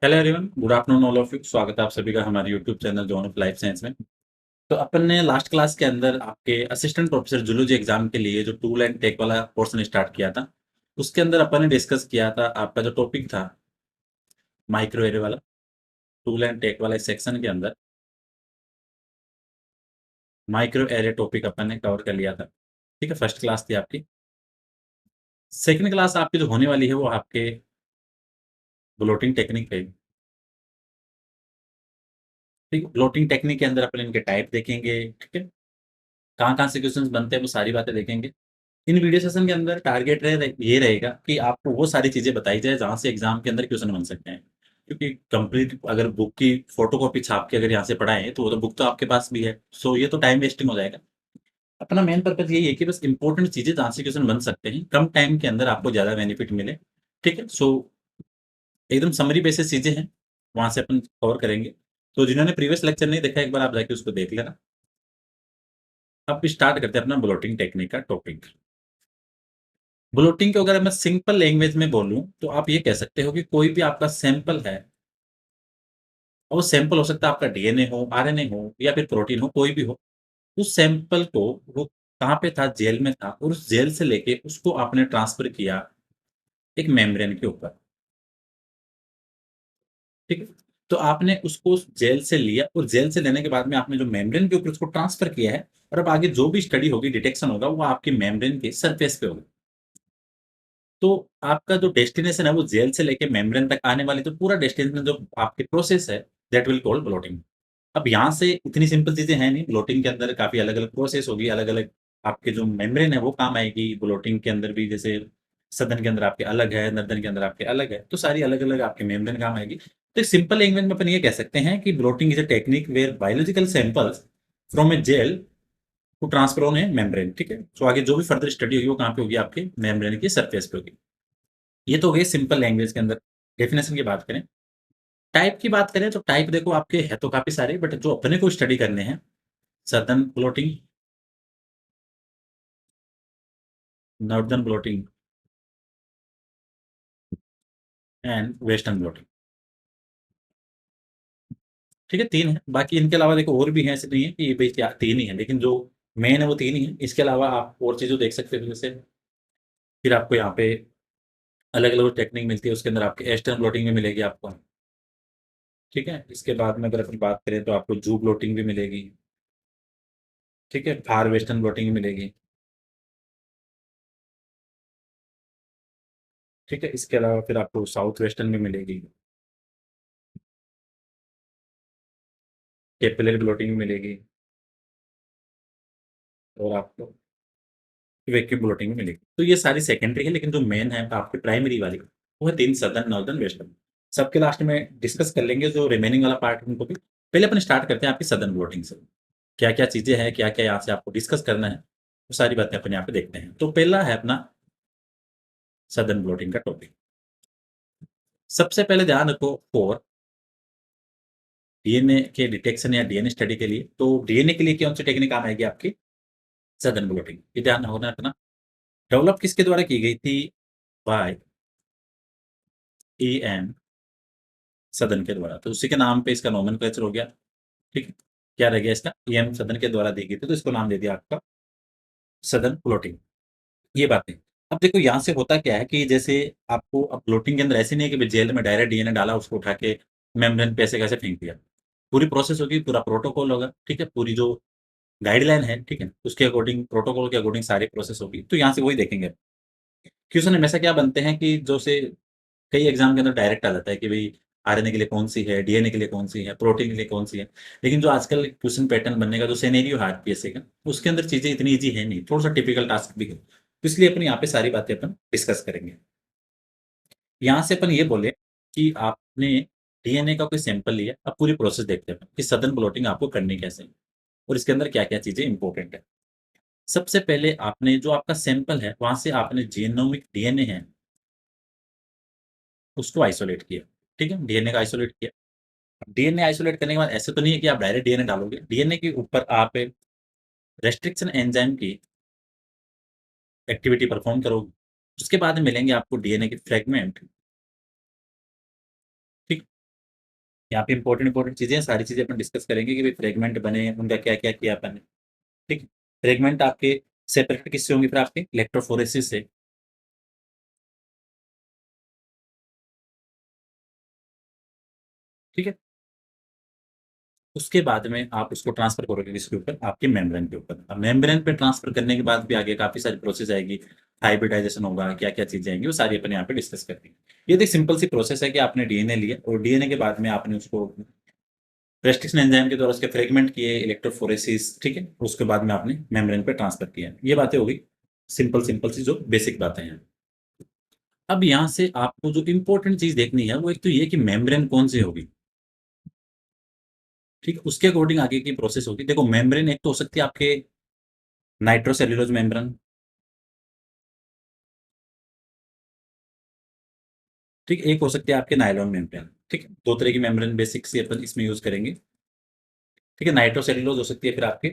Hello everyone, good afternoon all of you. स्वागत है आप सभी का हमारे YouTube channel John of life science में। तो अपन ने लास्ट क्लास के अंदर आपके असिस्टेंट प्रोफेसर जूलॉजी एग्जाम के लिए जो टूल एंड टेक वाला पोर्शन स्टार्ट किया था, उसके अंदर अपन ने डिस्कस किया था आपका जो टॉपिक था माइक्रो एरे वाला। टूल एंड टेक वाले सेक्शन के अंदर माइक्रो एरे टॉपिक अपन ने कवर कर लिया था। ठीक है, फर्स्ट क्लास थी आपकी। सेकंड क्लास आपकी जो होने वाली है वो आपके ब्लोटिंग टेक्निक पे। ठीक है, ब्लोटिंग टेक्निक के अंदर अपन इनके टाइप देखेंगे। ठीक है, कहाँ-कहाँ से क्वेश्चंस बनते हैं वो सारी बातें देखेंगे। इन वीडियो सेशन के अंदर टारगेट ये रहेगा कि आपको वो सारी चीज़ें बताई जाए जहाँ से एग्ज़ाम के अंदर क्वेश्चन बन सकते हैं। क्योंकि कंप्लीट अगर बुक की फ़ोटोकॉपी छाप के अगर यहाँ से पढ़ाएँ तो वो तो बुक तो आपके पास भी है। सो ये तो टाइम वेस्टिंग हो जाएगा। अपना मेन पर्पज़ यही है कि बस इम्पोर्टेंट चीज़ें जहाँ से क्वेश्चन बन सकते हैं, कम टाइम के अंदर आपको ज़्यादा बेनिफिट मिले। ठीक है? सो एकदम समरी बेसिस चीज़ें हैं, वहाँ से अपन कवर करेंगे। तो जिन्होंने प्रीवियस लेक्चर नहीं देखा, एक बार आप जाके उसको देख लेना। अब स्टार्ट करते हैं अपना ब्लोटिंग टेक्निक का टॉपिक। ब्लोटिंग को अगर मैं सिंपल लैंग्वेज में बोलूँ, तो आप ये कह सकते हो कि कोई भी आपका सैंपल है, और वो सैंपल हो सकता है आपका डीएनए हो, आरएनए हो या फिर प्रोटीन हो, कोई भी हो। उस सैंपल को वो कहाँ पे था? जेल में था, और उस जेल से लेके उसको आपने ट्रांसफ़र किया एक मेम्ब्रेन के ऊपर, ठीक है? तो आपने उसको उस जेल से लिया और जेल से लेने के बाद में आपने जो मेम्ब्रेन के ऊपर उसको ट्रांसफ़र किया है, और अब आगे जो भी स्टडी होगी, डिटेक्शन होगा, वो आपकी मेम्ब्रेन के सरफेस पे होगा। तो आपका जो डेस्टिनेशन है वो जेल से लेके मेम्ब्रेन तक आने वाली, तो पूरा डेस्टिनेशन जो आपकी प्रोसेस है, दैट विल कॉल्ड ब्लोटिंग। अब यहाँ से इतनी सिंपल चीज़ें हैं नहीं, ब्लोटिंग के अंदर काफ़ी अलग-अलग प्रोसेस होगी, अलग-अलग आपके जो मेम्ब्रेन है वो काम आएगी। ब्लोटिंग के अंदर भी जैसे सदन के अंदर आपके अलग है, नर्दन के अंदर आपके अलग है, तो सारी अलग-अलग आपकी मेम्ब्रेन काम आएगी। तो एक सिंपल लैंग्वेज में अपन ये कह सकते हैं कि blotting is a technique where biological samples from a gel to transfer on a membrane, ठीक है? सो आगे जो भी फर्दर स्टडी होगी वो कहाँ पे होगी? आपके मेम्ब्रेन की सरफेस पे होगी। ये तो हो गई सिंपल लैंग्वेज के अंदर। डेफिनेशन की बात करें, टाइप की बात करें तो टाइप देखो आपके है तो काफ़ी सारे, बट जो अपने को स्टडी करने हैं, southern blotting, northern blotting and western blotting. ठीक है, 3 है। बाकी इनके अलावा देखो और भी हैं, ऐसे नहीं है कि भई क्या 3 ही है, लेकिन जो मेन है वो 3 ही है। इसके अलावा आप और चीज़ें देख सकते हो, जैसे फिर आपको यहाँ पे अलग-अलग टेक्निक मिलती है, उसके अंदर आपकी ईस्टर्न ब्लोटिंग भी मिलेगी आपको। ठीक है? इसके बाद में अगर अपन बात करें तो आपको जू ब्लोटिंग भी मिलेगी। ठीक है? फार वेस्टर्न ब्लोटिंग भी मिलेगी। ठीक है? इसके अलावा फिर आपको साउथ वेस्टर्न भी मिलेगी, कैपिलरी ब्लोटिंग भी मिलेगी, और आपको वैक्यूम ब्लोटिंग भी मिलेगी। तो ये सारी सेकेंडरी है, लेकिन जो मेन है आपकी प्राइमरी वाली, वो है 3 सदर्न, नॉर्दर्न, वेस्टर्न। सबके लास्ट में डिस्कस कर लेंगे जो रिमेनिंग वाला पार्ट है उनको भी। पहले अपन स्टार्ट करते हैं आपकी सदर्न ब्लोटिंग से। क्या-क्या चीज़ें हैं, क्या-क्या यहाँ से आपको डिस्कस करना है, वो सारी बातें अपन यहाँ पे देखते हैं। तो पहला है अपना सदर्न ब्लोटिंग का टॉपिक। सबसे पहले ध्यान रखो फॉर डीएनए के डिटेक्शन या डीएनए स्टडी के लिए, तो डीएनए के लिए कौन-सी टेक्निक काम आएगी आपकी? Southern blotting. ये ध्यान होना रखना। डेवलप किसके द्वारा की गई थी? बाय ईएम सदन के द्वारा। तो उसी के नाम पे इसका नोमेनक्लेचर हो गया, ठीक है? क्या रह गया इसका? ईएम सदन के द्वारा दी गई थी, तो इसको नाम दे दिया आपका सदन प्लॉटिंग। ये बात है। अब देखो यहाँ से होता क्या है कि जैसे आपको अब प्लॉटिंग के अंदर ऐसे नहीं है कि भई जेल में डायरेक्ट डीएनए डाला, उसको उठा के मेम्ब्रेन पे ऐसे-कैसे फेंक दिया। पूरी प्रोसेस होगी, पूरा प्रोटोकॉल होगा, ठीक है? पूरी जो गाइडलाइन है, ठीक है? उसके अकॉर्डिंग, प्रोटोकॉल के अकॉर्डिंग सारी प्रोसेस होगी। तो यहाँ से वही देखेंगे। क्वेश्चन हमेशा क्या बनते हैं कि जो से कई एग्ज़ाम के अंदर डायरेक्ट आ जाता है कि भई आरएनए के लिए कौन-सी है, डीएनए के लिए कौन-सी है, प्रोटीन के लिए कौन-सी है। लेकिन जो आजकल क्वेश्चन पैटर्न बनने का जो सिनेरियो है आरपीएससी का, उसके अंदर चीज़ें इतनी ईज़ी है नहीं, थोड़ा-सा टिपिकल टास्क भी है। तो इसलिए अपन यहाँ पे सारी बातें अपन डिस्कस करेंगे। यहाँ से अपन ये बोले कि आपने डीएनए का कोई सैंपल लिया, अब पूरी प्रोसेस देखते हैं कि सडन ब्लॉटिंग आपको करनी कैसे है और इसके अंदर क्या-क्या चीज़ें इम्पोर्टेंट है। सबसे पहले आपने जो आपका सैंपल है, वहाँ से आपने जीनोमिक डीएनए है, उसको आइसोलेट किया। ठीक है? डीएनए का आइसोलेट किया। डीएनए आइसोलेट करने के बाद ऐसे तो नहीं है कि आप डायरेक्ट डीएनए डालोगे। डीएनए के ऊपर आप रेस्ट्रिक्शन एंजाइम की एक्टिविटी परफॉर्म करोगे। उसके बाद में मिलेंगे आपको डीएनए के फ्रैगमेंट, ठीक? यहाँ पे इंपॉर्टेंट चीज़ें हैं, सारी चीज़ें अपन डिस्कस करेंगे कि भाई फ्रेगमेंट बने, उनका क्या-क्या किया अपन ने, ठीक है? फ्रेगमेंट आपके सेपरेट किससे होंगे फिर आपके? इलेक्ट्रोफोरेसिस से, ठीक है? उसके बाद में आप उसको ट्रांसफ़र करोगे किसके ऊपर? आपके मेम्ब्रेन के ऊपर। अब मेम्ब्रेन पे ट्रांसफ़र करने के बाद भी आगे काफ़ी सारी प्रोसेस आएगी, हाइब्रिडाइज़ेशन होगा, क्या-क्या चीज़ें आएँगी, वो सारी अपन यहाँ पे डिस्कस करेंगे। ये तो सिंपल सी प्रोसेस है कि आपने डीएनए लिया और डीएनए के बाद में आपने उसको रेस्ट्रिक्शन एंजाइम के द्वारा उसके फ्रेगमेंट किए, इलेक्ट्रोफोरेसिस, ठीक है? उसके बाद में आपने मेम्ब्रेन पे ट्रांसफ़र किया। ये बातें हो गई, सिंपल सी जो बेसिक बातें हैं। अब यहाँ से आपको जो इम्पोर्टेंट चीज़ देखनी है, वो एक तो ये कि मेम्ब्रेन कौन-सी होगी, ठीक है? उसके अकॉर्डिंग आगे की प्रोसेस होगी। देखो मेम्ब्रेन एक तो हो सकती है आपके नाइट्रोसेल्युलोज मेम्ब्रेन, ठीक है? एक हो सकती है आपके नायलॉन मेम्ब्रेन, ठीक है? 2 तरह की मेम्ब्रेन बेसिक सी अपन इसमें यूज़ करेंगे, ठीक है? नाइट्रोसेल्युलोज हो सकती है फिर आपकी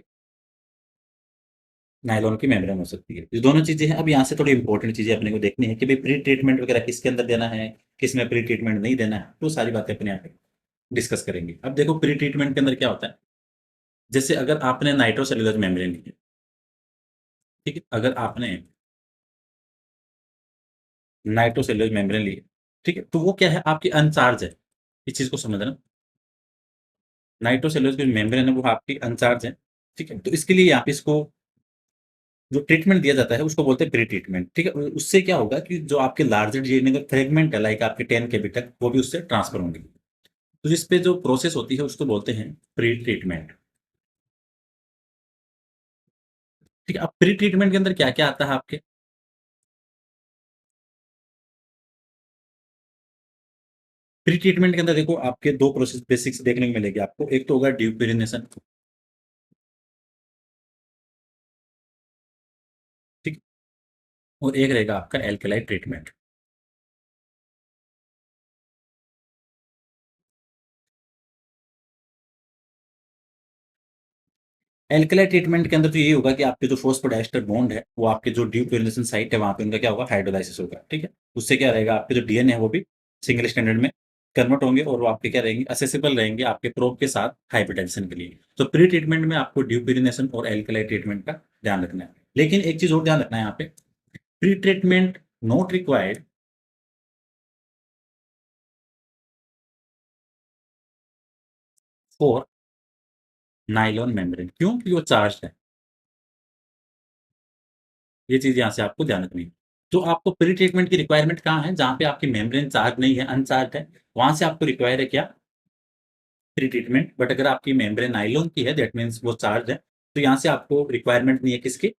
नायलॉन की मेम्ब्रेन हो सकती है। ये दोनों चीज़ें हैं। अब यहाँ से थोड़ी इम्पोर्टेंट चीज़ें अपने को देखनी है कि भई प्री ट्रीटमेंट वगैरह किसके अंदर देना है, किसमें प्री ट्रीटमेंट नहीं देना है, तो सारी बातें अपन यहाँ पे डिस्कस करेंगे। अब देखो प्री ट्रीटमेंट के अंदर क्या होता है, जैसे अगर आपने नाइट्रोसेल्युलर मेम्ब्रेन ली है, ठीक है? अगर आपने नाइट्रोसेल्युलर मेम्ब्रेन ली है, ठीक है? तो वो क्या है आपकी अनचार्ज है। इस चीज़ को समझना। नाइट्रोसेल्युलर जो मेम्ब्रेन है वो आपकी अनचार्ज है, ठीक है? तो इसके लिए यहाँ पे इसको जो ट्रीटमेंट दिया जाता है उसको बोलते हैं प्री ट्रीटमेंट, ठीक है? उससे क्या होगा कि जो आपके लार्जर डीएनए का फ्रेगमेंट है लाइक आपके 10 केबी तक वो भी उससे ट्रांसफर होंगे। तो जिस पे जो प्रोसेस होती है उसको बोलते हैं प्री ट्रीटमेंट, ठीक है? अब प्री ट्रीटमेंट के अंदर क्या-क्या आता है आपके? प्री ट्रीटमेंट के अंदर देखो आपके 2 प्रोसेस बेसिक्स देखने को मिलेगी आपको। एक तो होगा ड्यूपिरिनेशन, ठीक? और एक रहेगा आपका एल्कलाइट ट्रीटमेंट। एल्कलाइट ट्रीटमेंट के अंदर तो यही होगा कि आपके जो फॉस्फोडाइस्टर बॉन्ड है, वो आपके जो ड्यूपिरिनेशन साइट है वहाँ पे उनका क्या होगा हाइड्रोलाइसिस होगा, ठीक है? उससे क्या रहेगा आपके जो डीएनए है वो भी सिंगल स्ट्रैंडेड में कन्वर्ट होंगे और वो आपके क्या रहेंगे एक्सेसिबल रहेंगे आपके प्रोब के साथ हाइब्रिडाइजेशन के लिए। तो प्री ट्रीटमेंट में आपको ड्यूपिरिनेशन और एल्कलाइट ट्रीटमेंट का ध्यान रखना है। लेकिन एक चीज़ और ध्यान रखना है यहाँ पे, pre treatment not required for nylon membrane क्यों? क्योंकि वो चार्ज्ड है। ये चीज़ यहाँ से आपको ध्यान रखनी है। तो आपको प्री ट्रीटमेंट की रिक्वायरमेंट कहाँ है? जहाँ पे आपकी मेम्ब्रेन चार्ज नहीं है, अनचार्ज्ड है, वहाँ से आपको रिक्वायर है क्या? Pre treatment. बट अगर आपकी मेम्ब्रेन नायलॉन की है दैट मीन्स वो चार्ज्ड है, तो यहाँ से आपको रिक्वायरमेंट नहीं है किसकी?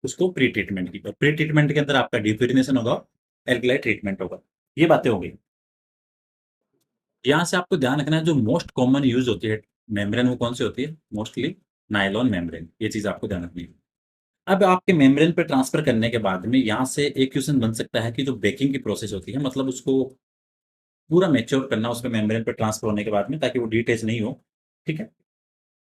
उसको प्री ट्रीटमेंट की। और प्री ट्रीटमेंट के अंदर आपका डिफ्यूरिनेशन होगा, एल्कलाइट ट्रीटमेंट होगा। ये बातें हो गई। यहाँ से आपको ध्यान रखना है जो मोस्ट कॉमन यूज़ होती है मेम्ब्रेन वो कौन-सी होती है? Mostly nylon membrane. ये चीज़ आपको ध्यान रखनी है। अब आपके मेम्ब्रेन पे ट्रांसफ़र करने के बाद में यहाँ से एक क्वेश्चन बन सकता है कि जो बेकिंग की प्रोसेस होती है मतलब उसको पूरा मैच्योर करना उसमें मेम्ब्रेन पे ट्रांसफ़र होने के बाद में ताकि वो डीटच नहीं हो, ठीक है?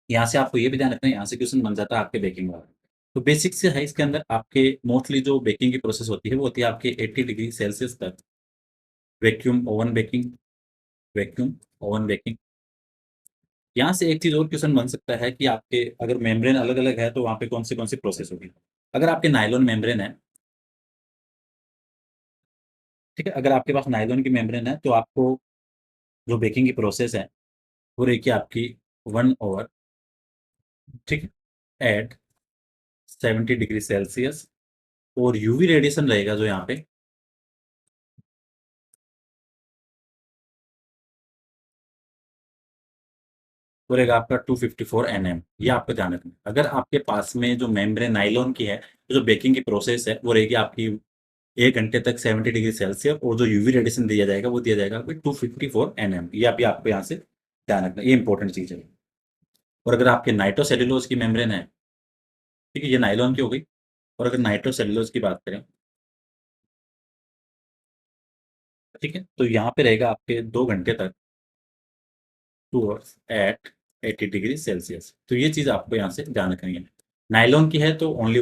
यहाँ से आपको ये भी ध्यान रखना है यहाँ से क्वेश्चन बन जाता है आपके बेकिंग वाला। तो बेसिक से है इसके अंदर आपके मोस्टली जो बेकिंग की प्रोसेस होती है वो होती है आपके 80 डिग्री सेल्सियस तक वैक्यूम ओवन बेकिंग। यहाँ से एक चीज़ और क्वेश्चन बन सकता है कि आपके अगर मेम्ब्रेन अलग-अलग है तो वहाँ पे कौन सी प्रोसेस होगी? अगर आपके नायलॉन मेम्ब्रेन है, ठीक है? अगर आपके पास नायलॉन की मेम्ब्रेन है तो आपको जो बेकिंग की प्रोसेस है, वो रहेगी आपकी 1 ओवर ठीक है? एट 70 डिग्री सेल्सियस और यूवी रेडिएशन रहेगा जो यहाँ पे, वो रहेगा आपका 254 एनएम। ये आपको ध्यान रखना है। अगर आपके पास में जो मेम्ब्रेन नायलॉन की है, तो जो बेकिंग की प्रोसेस है, वो रहेगी आपकी 1 घंटे तक 70 डिग्री सेल्सियस और जो यूवी रेडिएशन दिया जाएगा, वो दिया जाएगा आपको 254 एनएम। ये अभी आपको यहाँ से ध्यान रखना है, ये इंपॉर्टेंट चीज़ है। और अगर आपके नाइट्रोसेल्युलोज की मेम्ब्रेन है, ठीक है? ये नायलॉन की हो गई और अगर नाइट्रोसेल्युलोज की बात करें, ठीक है? तो यहाँ पे रहेगा आपके 2 घंटे तक 2 आवर्स एट 80 डिग्री सेल्सियस। तो ये चीज़ आपको यहाँ से ध्यान रखनी है। नायलॉन की है तो ओनली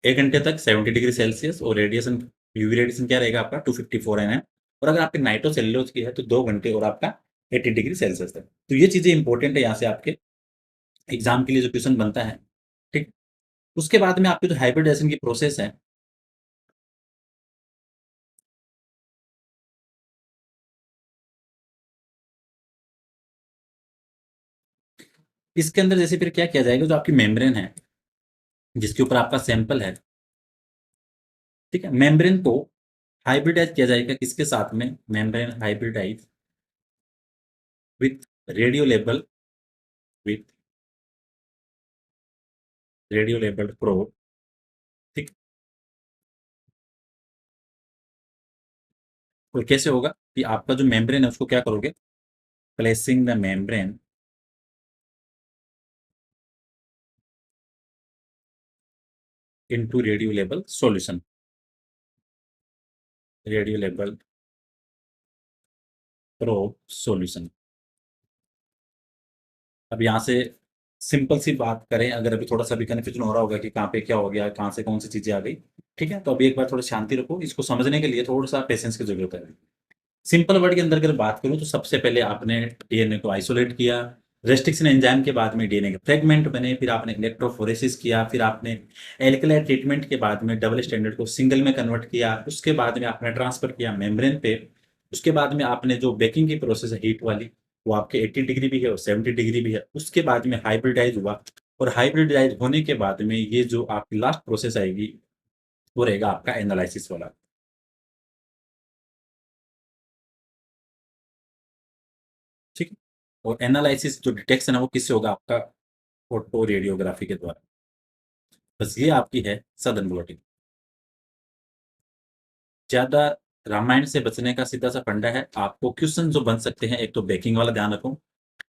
1 घंटे तक 70 डिग्री सेल्सियस और रेडिएशन यूवी रेडिएशन क्या रहेगा आपका 254 एनएम और अगर आपके नाइट्रोसेल्युलोज की है तो 2 घंटे और आपका 80 डिग्री सेल्सियस तक। तो ये चीज़ें इंपॉर्टेंट है यहाँ से आपके एग्ज़ाम के लिए जो क्वेश्चन बनता है, ठीक? उसके बाद में आपकी जो हाइब्रिडाइजेशन की प्रोसेस है, इसके अंदर जैसे फिर क्या किया जाएगा, जो आपकी मेम्ब्रेन है, जिसके ऊपर आपका सैंपल है, ठीक है? मेम्ब्रेन को हाइब्रिडाइज़ किया जाएगा किसके साथ में? Membrane hybridize with radio label with radio labelled probe, ठीक? और कैसे होगा कि आपका जो मेम्ब्रेन है उसको क्या करोगे? Placing the membrane into radio label solution, radio label probe solution. अब यहाँ से सिंपल सी बात करें, अगर अभी थोड़ा-सा भी कन्फ्यूजन हो रहा होगा कि कहाँ पे क्या हो गया, कहाँ से कौन-सी चीज़ें आ गई, ठीक है? तो अभी एक बार थोड़ा शांति रखो, इसको समझने के लिए थोड़ा-सा पेशेंस की ज़रूरत है। सिंपल वर्ड के अंदर अगर बात करूँ तो सबसे पहले आपने डीएनए को आइसोलेट किया, रेस्ट्रिक्शन एंजाइम के बाद में डीएनए के फ्रैगमेंट बने, फिर आपने इलेक्ट्रोफोरेसिस किया, फिर आपने एल्कलाइट ट्रीटमेंट के बाद में डबल स्टैंडर्ड को सिंगल में कन्वर्ट किया, उसके बाद में आपने ट्रांसफर किया मेम्ब्रेन पे, उसके बाद में आपने जो बेकिंग की प्रोसेस है हीट वाली, वो आपके 80 डिग्री भी है और 70 डिग्री भी है, उसके बाद में हाइब्रिडाइज़ हुआ और हाइब्रिडाइज़ होने के बाद में ये जो आपकी लास्ट प्रोसेस आएगी, वो रहेगा आपका एनालिसिस वाला, ठीक है? और एनालिसिस जो डिटेक्शन है वो किससे होगा? आपका फोटो रेडियोग्राफी के द्वारा। बस ये आपकी है सदर्न ब्लॉटिंग। ज़्यादा रामायण से बचने का सीधा-सा फंडा है, आपको क्वेश्चन जो बन सकते हैं, एक तो बेकिंग वाला ध्यान रखो।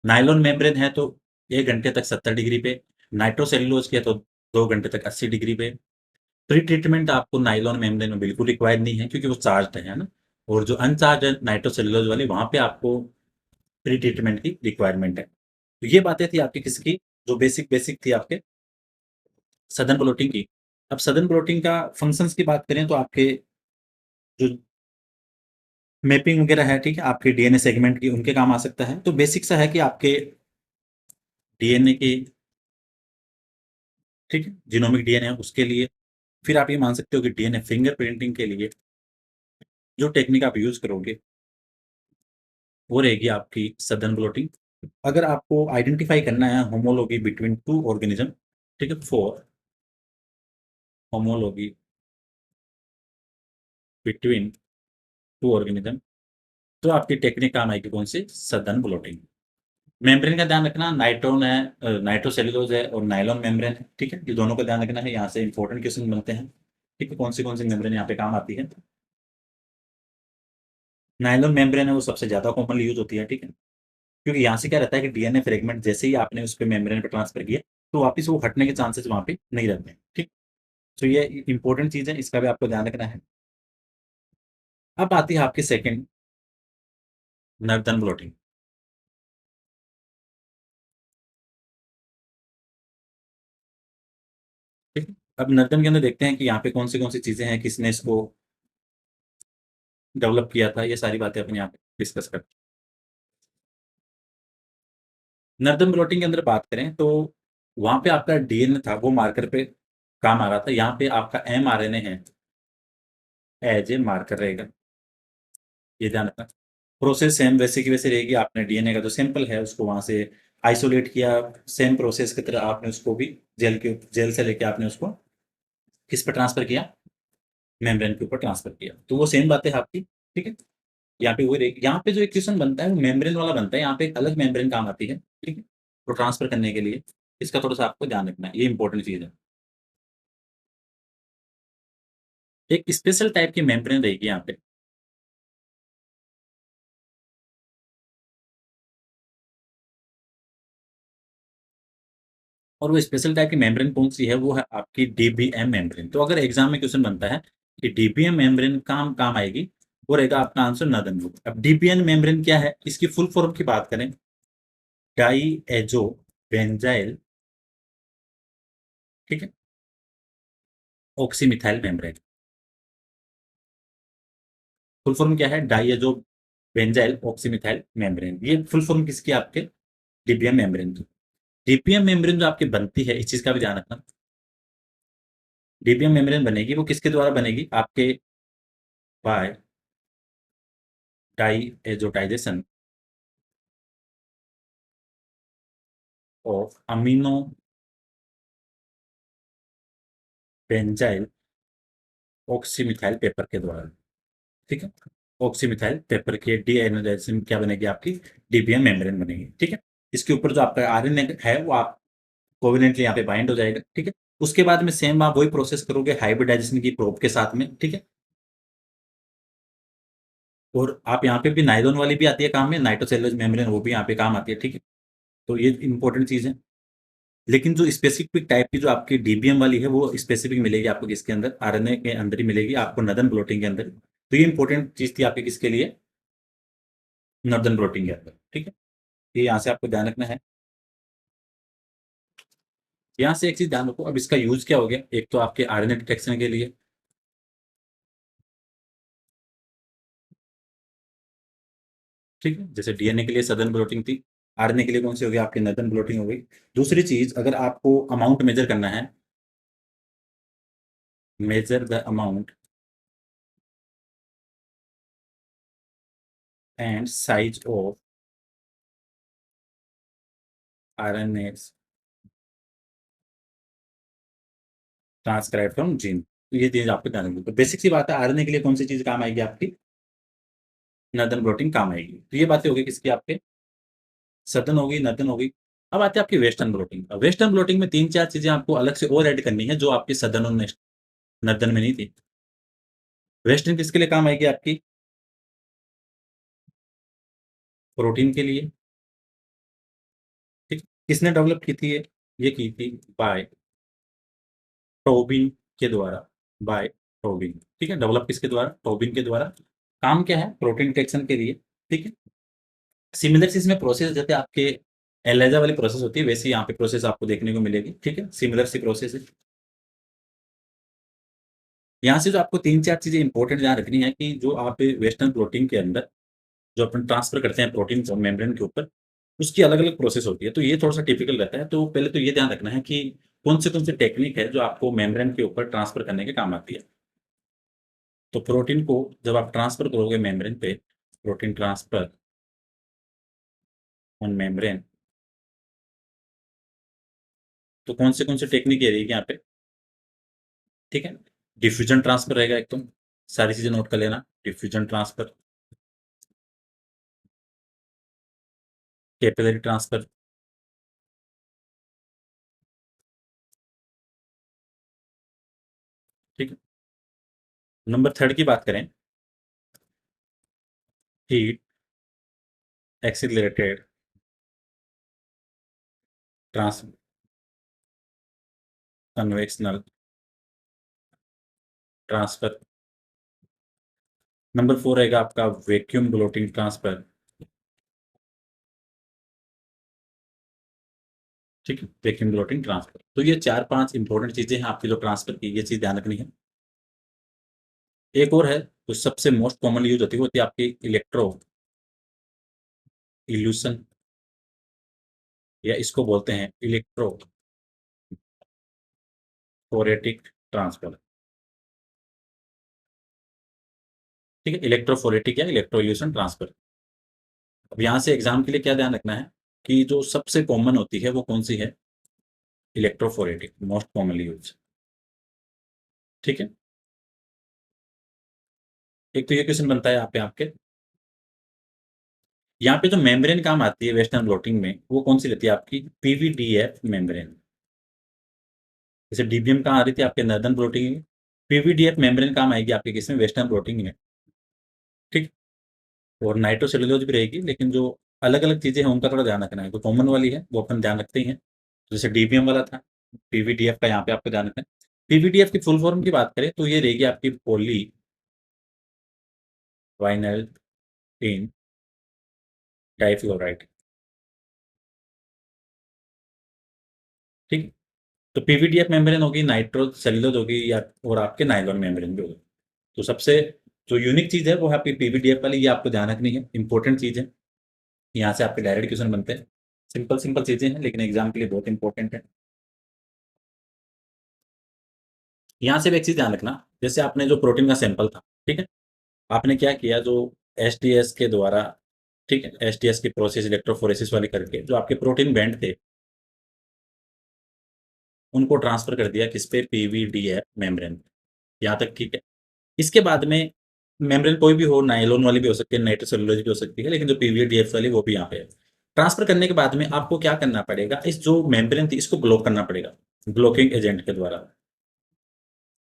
नायलॉन मेम्ब्रेन है तो 1 घंटे तक 70 डिग्री पे, नाइट्रोसेल्युलोज़ की है तो 2 घंटे तक 80 डिग्री पे। प्री ट्रीटमेंट आपको नायलॉन मेम्ब्रेन में बिल्कुल रिक्वायर्ड नहीं है क्योंकि वो चार्ज्ड है ना? और जो अनचार्ज्ड है नाइट्रोसेल्युलोज़ वाली, वहाँ पे आपको प्री ट्रीटमेंट की रिक्वायरमेंट है। तो ये बातें थी आपकी किसकी? जो बेसिक बेसिक थी आपके सदर्न ब्लॉटिंग की। अब सदर्न ब्लॉटिंग का फंक्शंस की बात करें तो आपके जो मैपिंग वगैरह है, ठीक है? आपके डीएनए सेगमेंट की उनके काम आ सकता है। तो बेसिक सा है कि आपके डीएनए की, ठीक है? जीनोमिक डीएनए है उसके लिए। फिर आप ये मान सकते हो कि डीएनए फिंगरप्रिंटिंग के लिए जो टेक्निक आप यूज़ करोगे, वो रहेगी आपकी सदर्न ब्लॉटिंग। अगर आपको आइडेंटिफ़ाई करना है होमोलॉजी बिटवीन 2 ऑर्गेनिज़्म, ठीक है? फॉर होमोलॉजी बिटवीन 2 ऑर्गेनिज़्म, तो आपकी टेक्निक काम आएगी कौन-सी? Southern blotting. मेम्ब्रेन का ध्यान रखना, नाइट्रोन है, नाइट्रोसेल्युलोज़ है और नायलॉन मेम्ब्रेन है, ठीक है? ये दोनों का ध्यान रखना है, यहाँ से इम्पोर्टेंट क्वेश्चन बनते हैं, ठीक है? कौन सी मेम्ब्रेन यहाँ पे काम आती है? नायलॉन मेम्ब्रेन है वो सबसे ज़्यादा कॉमनली यूज़ होती है, ठीक है? क्योंकि यहाँ से क्या रहता है कि डीएनए फ्रैगमेंट जैसे ही आपने उसपे मेम्ब्रेन पे ट्रांसफर किया, तो वापिस वो हटने के चांसेस वहाँ पे नहीं रहते हैं, ठीक? तो ये इम्पोर्टेंट चीज़ है, इसका भी आपको ध्यान रखना है। अब आती है आपकी सेकंड नॉर्दर्न ब्लॉटिंग, ठीक है? अब नॉर्दर्न के अंदर देखते हैं कि यहाँ पे कौन सी चीज़ें हैं, किसने इसको डेवलप किया था, ये सारी बातें अपन यहाँ पे डिस्कस करते हैं। नॉर्दर्न ब्लॉटिंग के अंदर बात करें तो वहाँ पे आपका डीएनए था, वो मार्कर पे काम आ रहा था। यहाँ पे आपका एमआरएनए है, एज़ ए मार्कर रहेगा, ये ध्यान रखना। प्रोसेस सेम वैसे की वैसे रहेगी, आपने डीएनए का जो सैंपल है उसको वहाँ से आइसोलेट किया, सेम प्रोसेस की तरह आपने उसको भी जेल से लेके आपने उसको किस पे ट्रांसफर किया? मेम्ब्रेन के ऊपर ट्रांसफर किया। तो वो सेम बात है आपकी, ठीक है? यहाँ पे वही रहेगी। यहाँ पे जो एक क्वेश्चन बनता है वो मेम्ब्रेन वाला बनता है, यहाँ पे एक अलग मेम्ब्रेन काम आती है, ठीक है? तो ट्रांसफर करने के लिए इसका थोड़ा-सा आपको ध्यान रखना है, ये इम्पोर्टेंट चीज़ है। एक स्पेशल टाइप की मेम्ब्रेन रहेगी यहाँ पे, और वो स्पेशल टाइप की मेम्ब्रेन कौन-सी है, वो है आपकी डीबीएम मेम्ब्रेन। तो अगर एग्ज़ाम में क्वेश्चन बनता है कि डीबीएम मेम्ब्रेन काम काम आएगी, वो रहेगा आपका आंसर नॉर्दर्न ब्लू। अब डीबीएम मेम्ब्रेन क्या है? इसकी फुल फॉर्म की बात करें, डाइएज़ो बेंज़ाइल, ठीक है? ऑक्सीमिथाइल मेम्ब्रेन। फुल फॉर्म क्या है? डाइएज़ो बेंजाइल ऑक्सीमिथाइल मेम्ब्रेन। ये फुल फॉर्म किसकी आपके? डीबीएम मेम्ब्रेन की। डीबीएम मेम्ब्रेन जो आपकी बनती है, इस चीज का भी ध्यान रखना। डीबीएम मेम्ब्रेन बनेगी, वो किसके द्वारा बनेगी आपके? By diazotization of amino benzyl oxymethyl paper के द्वारा। ठीक है, ऑक्सीमिथाइल पेपर के डीआयोनाइजेशन क्या बनेगी आपकी? डीबीएम मेम्ब्रेन बनेगी। ठीक है, इसके ऊपर जो आपका आरएनए है वो आप कोवेलेंटली यहाँ पे बाइंड हो जाएगा। ठीक है, उसके बाद में सेम आप वही प्रोसेस करोगे हाइब्रिडाइजेशन की प्रोब के साथ में। ठीक है, और आप यहाँ पे भी नायलॉन वाली भी आती है काम में, नाइट्रोसेलुलोज मेम्ब्रेन, वो भी यहाँ पे काम आती है। ठीक है, तो ये इंपॉर्टेंट चीज है। लेकिन जो स्पेसिफिक टाइप की जो आपकी डीबीएम वाली है वो स्पेसिफिक मिलेगी आपको किसके अंदर? आरएनए के अंदर ही मिलेगी आपको, नॉर्दर्न ब्लोटिंग के अंदर। तो ये इंपॉर्टेंट चीज थी आपके किसके लिए? नॉर्दर्न ब्लोटिंग के अंदर। ठीक है, ये यहाँ से आपको ध्यान रखना है। यहाँ से एक चीज ध्यान रखो, अब इसका यूज क्या हो गया? एक तो आपके आरएनए डिटेक्शन के लिए। ठीक है, जैसे डीएनए के लिए सदर्न ब्लोटिंग थी, आरएनए के लिए कौन सी हो गई आपकी? नॉर्दर्न ब्लोटिंग हो गई। दूसरी चीज, अगर आपको अमाउंट मेजर करना है, measure the amount and size of RNA transcribe from gene. तो ये चीज आपको ध्यान रखनी है। तो बेसिक सी बात है, आरएनए के लिए कौन सी चीज काम आएगी आपकी? नॉर्दर्न ब्लोटिंग काम आएगी। तो ये बातें होगी किसकी आपके? सदर्न होगी, नॉर्दर्न होगी। अब आते हैं आपकी वेस्टर्न ब्लोटिंग। अब वेस्टर्न ब्लोटिंग में तीन चार चीजें आपको अलग से और ऐड करनी है जो आपकी सदर्न और नॉर्दर्न में नहीं थी। वेस्टर्न किसके लिए काम आएगी आपकी? प्रोटीन के लिए। ठीक, किसने डेवलप की थी ये की थी बाय टोबिन के द्वारा। By Towbin. ठीक है, डेवलप किसके द्वारा? टोबिन के द्वारा। काम क्या है? प्रोटीन डिटेक्शन के लिए। ठीक है, सिमिलर चीज में प्रोसेस जैसे आपके एलिजा वाली प्रोसेस होती है, वैसे यहाँ पे प्रोसेस आपको देखने को मिलेगी। ठीक है, सिमिलर सी प्रोसेस है। यहाँ से जो आपको तीन चार चीजें इंपॉर्टेंट ध्यान रखनी है कि जो आप वेस्टर्न प्रोटीन के अंदर जो अपन ट्रांसफर करते हैं प्रोटीन को मेम्ब्रेन के ऊपर, उसकी अलग अलग प्रोसेस होती है। तो ये थोड़ा सा टिपिकल रहता है। तो पहले तो ये ध्यान रखना है कि कौन से टेक्निक है जो आपको मेम्ब्रेन के ऊपर ट्रांसफर करने के काम आती है। तो प्रोटीन को जब आप ट्रांसफर करोगे मेम्ब्रेन पे, प्रोटीन ट्रांसफर ऑन मेम्ब्रेन, तो कौन से टेक्निक ये रहेगी यहाँ पे? ठीक है, डिफ्यूजन ट्रांसफर रहेगा एक तो, सारी चीजें नोट कर लेना। Diffusion transfer, capillary transfer. ठीक है, नंबर थर्ड की बात करें, heat accelerated trans convectional transfer. Number four रहेगा आपका वैक्यूम ब्लोटिंग ट्रांसफर। ठीक है, वैक्यूम ब्लोटिंग ट्रांसफर। तो ये चार पांच इंपॉर्टेंट चीजें हैं आपकी जो ट्रांसफर की, ये चीज ध्यान रखनी है। एक और है जो सबसे मोस्ट कॉमन यूज होती है, वो होती है आपकी इलेक्ट्रो इल्यूशन, या इसको बोलते हैं इलेक्ट्रो फोरेटिक ट्रांसफर। ठीक है, इलेक्ट्रोफोरेटिक या इलेक्ट्रोल्यूशन ट्रांसफर। अब यहाँ से एग्जाम के लिए क्या ध्यान रखना है कि जो सबसे कॉमन होती है वो कौन सी है? Electrophoretic, most commonly use. ठीक है, एक तो ये क्वेश्चन बनता है यहाँ पे आपके। यहाँ पे जो मेम्ब्रेन काम आती है वेस्टर्न ब्लोटिंग में, वो कौन सी रहती है आपकी? PVDF membrane. जैसे डीबीएम कहाँ आ रही थी आपके? नॉर्दर्न ब्लोटिंग में। पीवीडीएफ मेम्ब्रेन काम आएगी आपके किसमें? वेस्टर्न ब्लोटिंग में। ठीक, और नाइट्रोसेलुलोज भी रहेगी, लेकिन जो अलग अलग चीजें हैं उनका थोड़ा ध्यान रखना है। जो कॉमन वाली है वो अपन ध्यान रखते ही हैं, जैसे डीबीएम वाला था। पीवीडीएफ का यहाँ पे आपको ध्यान रखना है। पीवीडीएफ की फुल फॉर्म की बात करें तो ये रहेगी आपकी पॉली वाइनाइल टीन डाइफ्लोराइड। ठीक है? तो पीवीडीएफ मेम्ब्रेन होगी, नाइट्रो सेल्यूलोज होगी, या और आपके नायलॉन मेम्ब्रेन भी होगी। तो सबसे तो यूनिक चीज़ है वो है आपकी पीवीडीएफ वाली, ये आपको ध्यान रखनी है, इंपॉर्टेंट चीज़ है। यहाँ से आपके डायरेक्ट क्वेश्चन बनते हैं। सिंपल सिंपल चीज़ें हैं लेकिन एग्जाम के लिए बहुत इंपॉर्टेंट है। यहाँ से भी एक चीज़ ध्यान रखना, जैसे आपने जो प्रोटीन का सैंपल था, ठीक है? आपने क्या किया, जो एसटीएस के द्वारा, ठीक है, एसटीएस की प्रोसेस इलेक्ट्रोफोरेसिस वाली करके जो आपके प्रोटीन बैंड थे, उनको ट्रांसफर कर दिया किस पे, पीवीडीएफ मेम्ब्रेन। यहाँ तक ठीक है। इसके बाद में मेम्ब्रेन कोई भी हो, नायलॉन वाली भी हो सकती है, नाइट्रोसेलुलोज भी हो सकती है, लेकिन जो पीवीडीएफ वाली वो भी यहाँ पे है। ट्रांसफर करने के बाद में आपको क्या करना पड़ेगा, इस जो मेम्ब्रेन थी इसको ब्लॉक करना पड़ेगा, ब्लॉकिंग एजेंट के द्वारा।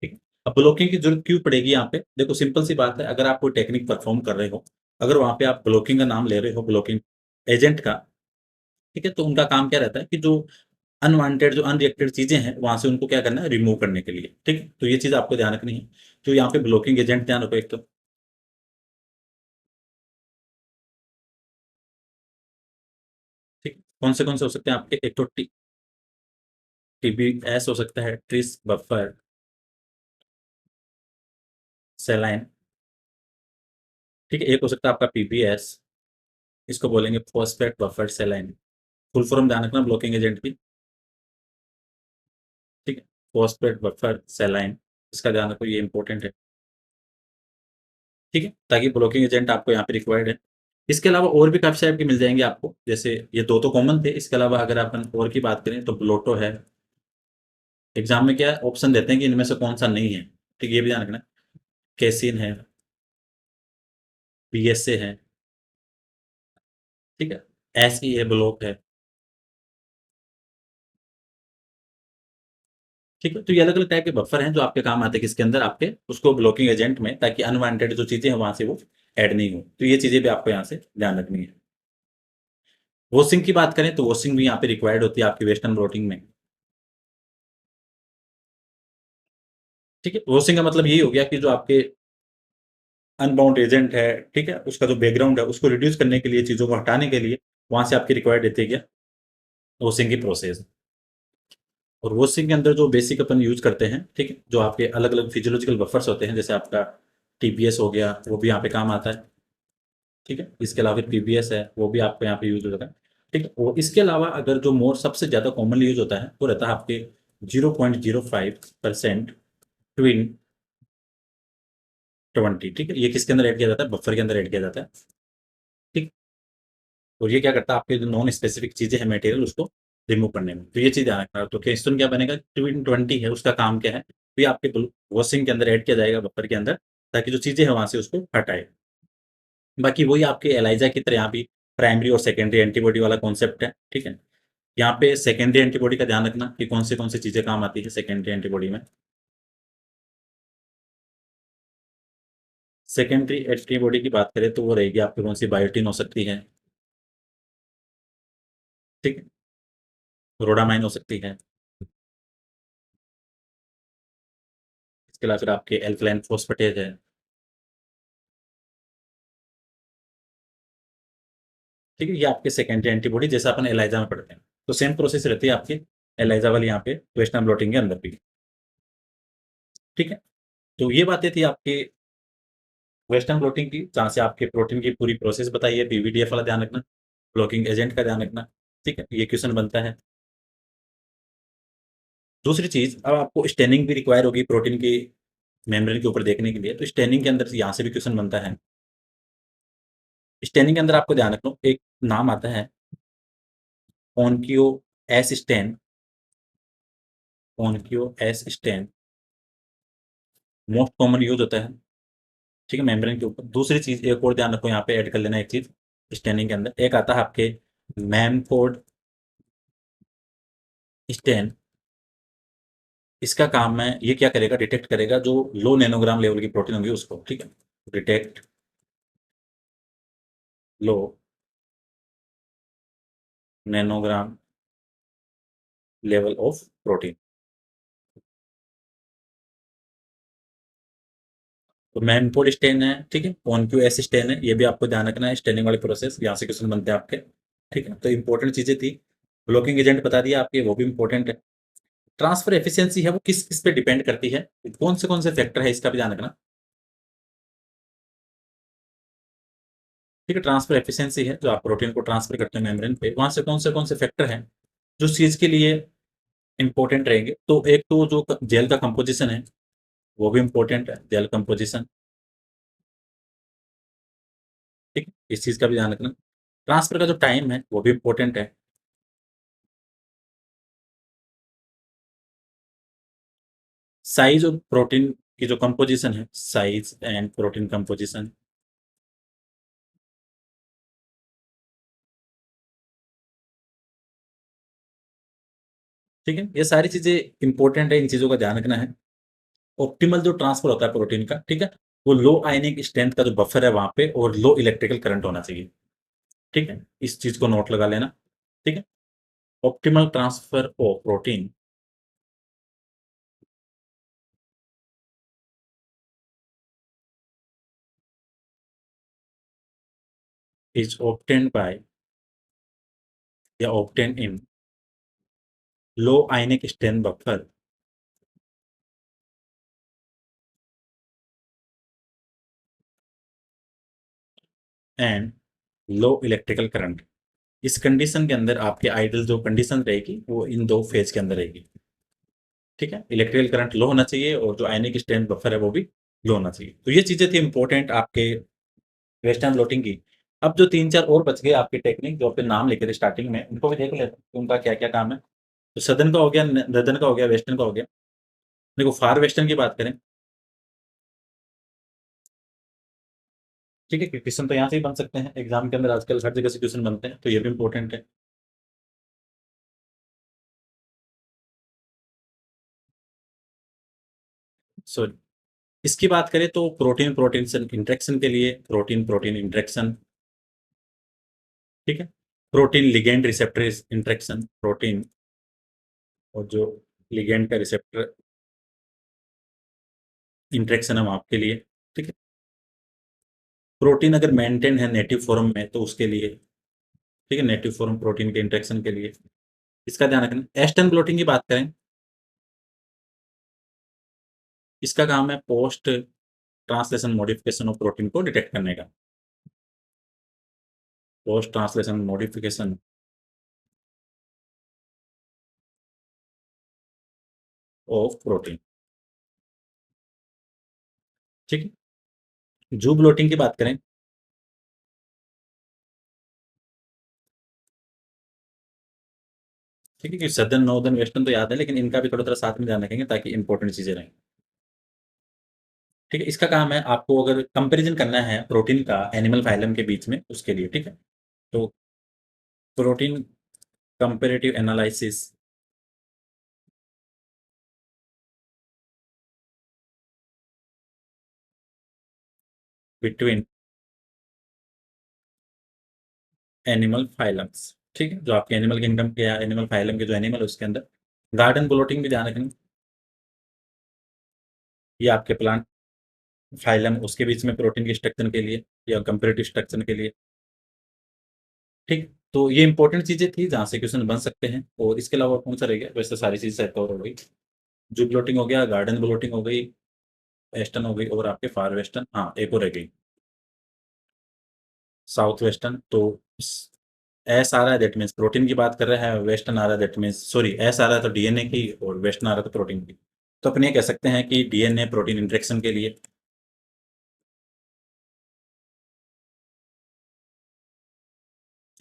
ठीक है? अब ब्लॉकिंग की जरूरत क्यों पड़ेगी यहाँ पे, देखो सिंपल सी बात है, अगर आप कोई टेक्निक परफॉर्म कर रहे हो, अगर वहां पे आप ब्लॉकिंग का नाम ले रहे हो, ब्लॉकिंग एजेंट का, ठीक है, तो उनका काम क्या रहता है कि जो अनवांटेड, जो अनरिएक्टेड चीजें हैं वहां से उनको क्या करना है, रिमूव करने के लिए। ठीक है, तो ये चीज आपको ध्यान रखनी है। तो यहाँ पे ब्लॉकिंग एजेंट ध्यान रखो एक तो। ठीक, कौन से हो सकते हैं आपके, एक तो टीबीएस हो सकता है, ट्रिस बफर सेलाइन। ठीक है, एक हो सकता है आपका पीबीएस, इसको बोलेंगे फॉस्फेट बफर सेलाइन। फुल फॉर्म ध्यान रखना ब्लॉकिंग एजेंट की। ठीक है, फॉस्फेट बफर सेलाइन, इसका ध्यान रखो, ये इंपॉर्टेंट है। ठीक है, ताकि ब्लॉकिंग एजेंट आपको यहाँ पे रिक्वायर्ड है। इसके अलावा और भी काफी टाइप के मिल जाएंगे आपको, जैसे ये दो तो कॉमन थे, इसके अलावा अगर अपन और की बात करें तो ब्लोटो है। एग्जाम में क्या ऑप्शन देते हैं कि इनमें से कौन सा नहीं है, ठीक है, ये भी ध्यान रखना। केसिन है, बीएसए है, ठीक है, एसई है, ब्लॉक है। ठीक है, तो ये अलग अलग टाइप के बफर हैं जो आपके काम आते हैं किसके अंदर, आपके उसको ब्लॉकिंग एजेंट में, ताकि अनवांटेड जो चीजें हैं वहां से वो ऐड नहीं हो। तो ये चीजें भी आपको यहाँ से ध्यान रखनी है। वॉशिंग की बात करें तो वॉशिंग भी यहाँ पे रिक्वायर्ड होती है आपकी वेस्टर्न ब्लॉटिंग में। ठीक है, वॉशिंग का मतलब यही हो गया कि जो आपके अनबाउंड एजेंट है, ठीक है, उसका जो बैकग्राउंड है उसको रिड्यूस करने के लिए, चीजों को हटाने के लिए वहां से आपकी रिक्वायर्ड रहती है क्या, वॉशिंग की प्रोसेस। और वॉशिंग के अंदर जो बेसिक अपन यूज करते हैं, ठीक है, जो आपके अलग अलग फिजियोलॉजिकल बफर्स होते हैं, जैसे आपका टीपीएस हो गया, वो भी यहाँ पे काम आता है। ठीक है, इसके अलावा फिर पीबीएस है, वो भी आपको यहाँ पे यूज होता है। ठीक है, और इसके अलावा अगर जो मोर सबसे ज्यादा कॉमनली यूज होता है वो रहता है आपके 0.05% ट्विन 20। ठीक है, ये किसके अंदर ऐड किया जाता है, बफर के अंदर ऐड किया जाता है। ठीक, और ये क्या करता है, आपके जो नॉन स्पेसिफिक चीजें हैं मटेरियल उसको रिमूव करने में। तो ये चीज ध्यान रखना। तो क्वेश्चन क्या बनेगा, ट्विन 20 है, उसका काम क्या है, तो ये आपके वॉशिंग के अंदर ऐड किया जाएगा, बफर के अंदर, ताकि जो चीजें हैं वहां से उसको हटाए। बाकी वही आपके एलाइजा की तरह यहाँ भी प्राइमरी और सेकेंडरी एंटीबॉडी वाला कॉन्सेप्ट है। ठीक है, यहाँ पे सेकेंडरी एंटीबॉडी का ध्यान रखना कि कौन से चीजें काम आती है सेकेंडरी एंटीबॉडी में। सेकेंडरी एंटीबॉडी की बात करें तो वो रहेगी आपकी कौन सी, बायोटिन हो सकती है, ठीक है, रोडामाइन हो सकती है, इसके अलावा फिर आपके एल्कलाइन फोस्फेटेज है। ठीक है, ये आपके सेकेंडरी एंटीबॉडी जैसा अपन एलाइजा में पढ़ते हैं, तो सेम प्रोसेस रहती है आपकी एलाइजा वाली यहाँ पे वेस्टर्न ब्लॉटिंग के अंदर भी। ठीक है, तो ये बातें थी आपके वेस्टर्न ब्लॉटिंग की, जहाँ से आपके प्रोटीन की पूरी प्रोसेस बताई है, पीवीडीएफ वाला ध्यान रखना, ब्लॉकिंग एजेंट का ध्यान रखना। ठीक है, ये क्वेश्चन बनता है। दूसरी चीज, अब आपको स्टेनिंग भी रिक्वायर होगी प्रोटीन की मेम्ब्रेन के ऊपर देखने के लिए, तो स्टेनिंग के अंदर यहाँ से भी क्वेश्चन बनता है। स्टेनिंग के अंदर आपको ध्यान रखना, एक नाम आता है ओनक्यो एस स्टेन, ओनक्यो एस स्टेन मोस्ट कॉमन यूज होता है। ठीक है, मेम्ब्रेन के ऊपर। दूसरी चीज एक और ध्यान रखो, यहाँ पे ऐड कर लेना एक चीज, स्टेनिंग के अंदर एक आता है आपके मैमफोर्ड स्टेन। इसका काम है, ये क्या करेगा, डिटेक्ट करेगा जो लो नैनोग्राम लेवल की प्रोटीन होगी उसको। ठीक है, detect low nanogram level of protein. तो मैनफोर्ड स्टेन है, ठीक है, कॉन्क्यू एस स्टेन है, ये भी आपको ध्यान रखना है, स्टेनिंग वाली प्रोसेस, यहाँ से क्वेश्चन बनते हैं आपके। ठीक है, तो इंपॉर्टेंट चीजें थी। ब्लॉकिंग एजेंट बता दिया आपके, वो भी इंपॉर्टेंट है। ट्रांसफर एफिशिएंसी है वो किस किस पे डिपेंड करती है, कौन से फैक्टर है, इसका भी ध्यान रखना। ठीक है, ट्रांसफर एफिशिएंसी है, जो आप प्रोटीन को ट्रांसफर करते हैं मेम्ब्रेन पे, वहाँ से कौन से फैक्टर हैं, जो इस चीज़ के लिए इम्पोर्टेंट रहेंगे। तो एक तो जो जेल का कंपोजिशन है, वो भी इम्पोर्टेंट है, जेल कंपोजिशन। ठीक है, इस चीज़ का भी ध्यान रखना। ट्रांसफर का जो टाइम है, वो भी इम्पोर्टेंट है। साइज़ और प्रोटीन की जो कंपोजिशन है, साइज़ एंड प्रोटीन कंपोजिशन। ठीक है, ये सारी चीज़ें इम्पोर्टेंट है, इन चीज़ों का ध्यान रखना है। ऑप्टिमल जो ट्रांसफर होता है प्रोटीन का, ठीक है, वो लो आयनिक स्ट्रेंथ का जो बफर है वहाँ पे, और लो इलेक्ट्रिकल करंट होना चाहिए। ठीक है, इस चीज़ को नोट लगा लेना। ठीक है, optimal transfer of protein is obtained by या obtained in low ionic strength buffer and low electrical current. इस कंडीशन के अंदर आपके आइडल जो कंडीशन रहेगी, वो इन 2 फेज के अंदर रहेगी। ठीक है, इलेक्ट्रिकल करंट लो होना चाहिए, और जो आयनिक स्ट्रेंथ बफर है, वो भी लो होना चाहिए। तो ये चीज़ें थी इम्पोर्टेंट आपके वेस्टर्न ब्लोटिंग की। अब जो 3-4 और बच गए आपकी टेक्निक, जो आपने नाम लिखे थे स्टार्टिंग में, उनको भी देख लेते हैं कि उनका क्या-क्या काम है। तो सदर्न का हो गया, नॉर्दर्न का हो गया, वेस्टर्न का हो गया। देखो, फार वेस्टर्न की बात करें, ठीक है, क्वेश्चन तो यहाँ से ही बन सकते हैं एग्जाम के अंदर, आजकल हर जगह से क्वेश्चन बनते हैं, तो ये भी इम्पोर्टेंट है। सॉरी, इसकी बात करें तो प्रोटीन प्रोटीन से इंटरेक्शन के लिए प्रोटीन प्रोटीन इंटरेक्शन। ठीक है, protein ligand receptor interaction, protein और जो लिगेंड का रिसेप्टर इंटरेक्शन है वहाँ आपके लिए। ठीक है, प्रोटीन अगर मेंटेन है नेटिव फॉर्म में, तो उसके लिए। ठीक है, नेटिव फॉर्म प्रोटीन के इंटरेक्शन के लिए, इसका ध्यान रखना। एस्टर्न ब्लोटिंग की बात करें, इसका काम है post translation modification of protein को डिटेक्ट करने का। Post translation modification of protein. ठीक है, जू ब्लोटिंग की बात करें, ठीक है, कि सदर्न नॉर्दर्न वेस्टर्न तो याद है, लेकिन इनका भी थोड़ा-थोड़ा साथ में ध्यान रखेंगे, ताकि इंपॉर्टेंट चीज़ें रहें। ठीक है, इसका काम है आपको अगर कंपैरिज़न करना है प्रोटीन का एनिमल फाइलम के बीच में, उसके लिए। ठीक है, तो protein comparative analysis between animal phylums. ठीक है, जो आपके एनिमल किंगडम के या एनिमल फाइलम के जो एनिमल है उसके अंदर। गार्डन ब्लोटिंग भी ध्यान रखना, ये आपके प्लांट फाइलम उसके बीच में प्रोटीन के स्ट्रक्चर के लिए या कंपैरेटिव स्ट्रक्चर के लिए। ठीक, तो ये इंपॉर्टेंट चीज़ें थी जहाँ से क्वेश्चन बन सकते हैं, और इसके अलावा कौन सा रह गया? वैसे सारी चीज़ें सेट कवर हो गई। जू ब्लोटिंग हो गया, गार्डन ब्लोटिंग हो गई, वेस्टर्न हो गई, और आपके फार वेस्टर्न, हाँ, एक और रह गई, साउथ वेस्टर्न। तो एस आ रहा है, दैट मीन्स प्रोटीन की बात कर रहा है, वेस्टर्न आ रहा है, दैट मीन्स, सॉरी, एस आ रहा है तो डीएनए की, और वेस्टर्न आ रहा है तो प्रोटीन की। तो अपन ये कह सकते हैं कि डीएनए प्रोटीन इंटरेक्शन के लिए।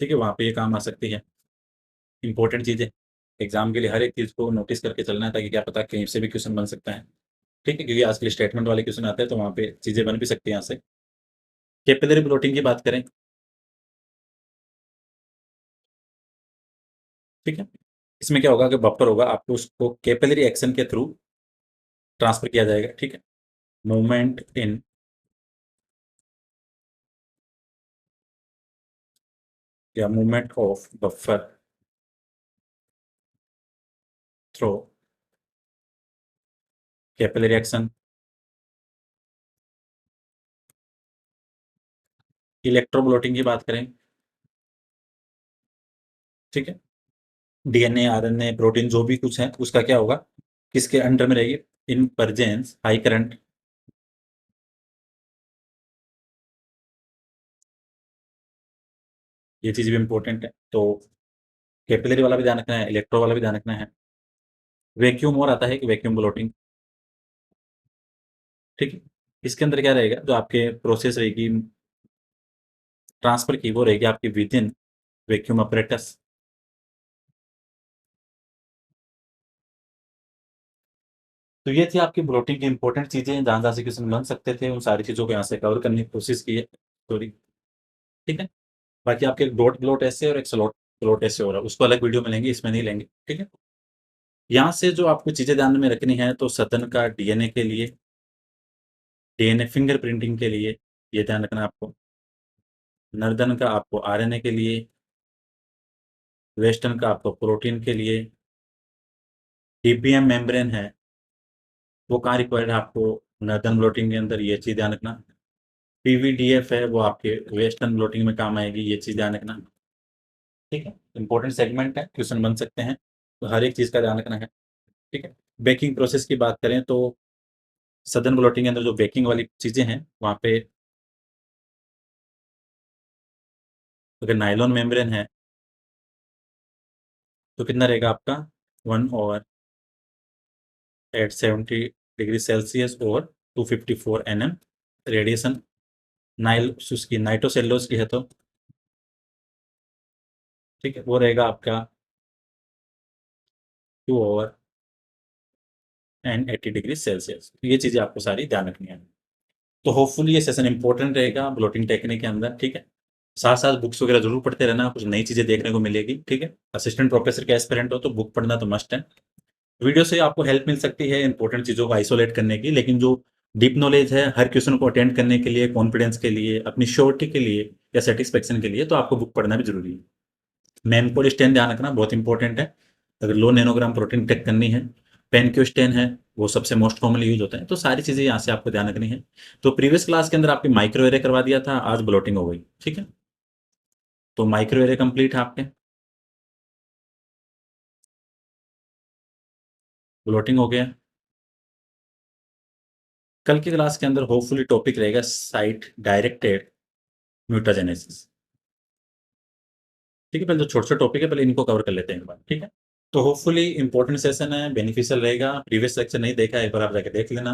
ठीक है, वहाँ पे ये काम आ सकती है, इंपॉर्टेंट चीज़ें। एग्जाम के लिए हर एक चीज़ को नोटिस करके चलना है, ताकि क्या पता कहीं से भी क्वेश्चन बन सकता है। ठीक है, क्योंकि आजकल स्टेटमेंट वाले क्वेश्चन आते हैं, तो वहाँ पे चीज़ें बन भी सकती हैं यहाँ से। कैपिलरी प्लॉटिंग की बात करें, ठीक है? इसमें क्या होगा कि बफर होगा, आपको उसको कैपिलरी एक्शन के थ्रू ट्रांसफर किया जाएगा। ठीक है? मूवमेंट इन या movement of buffer through capillary action. Electroblotting की बात करें, ठीक है? डीएनए, आरएनए, प्रोटीन जो भी कुछ है, उसका क्या होगा? किसके अंडर में रहेगी? इन प्रेजेंस हाई करंट ये चीज़ भी इम्पोर्टेंट है। तो कैपिलरी वाला भी ध्यान रखना है, इलेक्ट्रो वाला भी ध्यान रखना है। वैक्यूम और आता है कि वैक्यूम ब्लोटिंग, ठीक है? इसके अंदर क्या रहेगा, जो आपके प्रोसेस रहेगी ट्रांसफर की, वो रहेगी आपकी विदिन वैक्यूम apparatus। तो ये थी आपकी ब्लोटिंग की इंपॉर्टेंट चीज़ें, जहाँ-जहाँ से क्वेश्चन बन सकते थे, उन सारी चीज़ों को यहाँ से कवर करने की कोशिश की है। सॉरी, ठीक है? बाकी आपके एक डॉट ब्लोट ऐसे और एक स्लॉट ब्लोट ऐसे हो रहा है, उसको अलग वीडियो में लेंगे, इसमें नहीं लेंगे, ठीक है? यहाँ से जो आपको चीज़ें ध्यान में रखनी है, तो सतन का डीएनए के लिए, डीएनए फिंगर प्रिंटिंग के लिए, ये ध्यान रखना है आपको। नर्दन का आपको आरएनए के लिए, वेस्टर्न का आपको प्रोटीन के लिए, डीपीएम मेम्ब्रेन है, वो कहाँ रिक्वायर्ड है आपको, नर्दन ब्लोटिंग के अंदर, ये चीज़ ध्यान रखना। पीवीडीएफ है, वो आपके वेस्टर्न ब्लोटिंग में काम आएगी, ये चीज़ ध्यान रखना, ठीक है? इंपॉर्टेंट सेगमेंट है, क्वेश्चन बन सकते हैं, तो हर एक चीज़ का ध्यान रखना है, ठीक है? बेकिंग प्रोसेस की बात करें तो सदर्न ब्लोटिंग के अंदर जो बेकिंग वाली चीज़ें हैं, वहाँ पे अगर नायलॉन मेम्ब्रेन है, तो कितना रहेगा आपका 1 ओवर एट 70 डिग्री सेल्सियस और 254 एनएम रेडिएशन। नाइल उसकी नाइट्रोसेल्युलोज की है तो, ठीक है? वो रहेगा आपका 2 ओवर एंड 80 डिग्री सेल्सियस। तो ये चीज़ें आपको सारी ध्यान रखनी है। तो होपफुली ये सेशन इंपॉर्टेंट रहेगा ब्लोटिंग टेक्निक के अंदर, ठीक है? साथ-साथ बुक्स वगैरह ज़रूर पढ़ते रहना, कुछ नई चीज़ें देखने को मिलेगी, ठीक है? असिस्टेंट प्रोफेसर के एस्पिरेंट हो तो बुक पढ़ना तो मस्ट है। वीडियो से आपको हेल्प मिल सकती है इंपॉर्टेंट चीज़ों को आइसोलेट करने की, लेकिन जो डीप नॉलेज है हर क्वेश्चन को अटेंड करने के लिए, कॉन्फिडेंस के लिए, अपनी श्योरिटी के लिए या सैटिस्फैक्शन के लिए, तो आपको बुक पढ़ना भी ज़रूरी है। मैमकोड स्टेन ध्यान रखना बहुत इंपॉर्टेंट है। अगर लो नैनोग्राम प्रोटीन डिटेक्ट करनी है, पेनक्यू स्टेन है, वो सबसे मोस्ट कॉमनली यूज़ होता है। तो सारी चीज़ें यहाँ से आपको ध्यान रखनी है। तो प्रीवियस क्लास के अंदर आपकी माइक्रो एरे करवा दिया था, आज ब्लोटिंग हो गई, ठीक है? तो माइक्रो एरे कंप्लीट है आपके, ब्लोटिंग हो गया। कल की क्लास के अंदर होपफुली टॉपिक रहेगा साइट डायरेक्टेड म्यूटाजेनेसिस, ठीक है? पहले जो छोटे-छोटे टॉपिक है, पहले इनको कवर कर लेते हैं एक बार, ठीक है? तो होपफुली इम्पोर्टेंट सेशन है, बेनिफिशियल रहेगा। प्रीवियस लेक्चर नहीं देखा है, एक बार आप जाके देख लेना।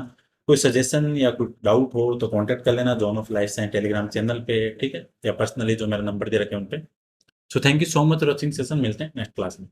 कोई सजेशन या कोई डाउट हो तो कॉन्टैक्ट कर लेना John of life science Telegram channel पे, ठीक है? या पर्सनली जो मेरा नंबर दे रखे हैं उन पे। So thank you so much for watching session, मिलते हैं नेक्स्ट क्लास में।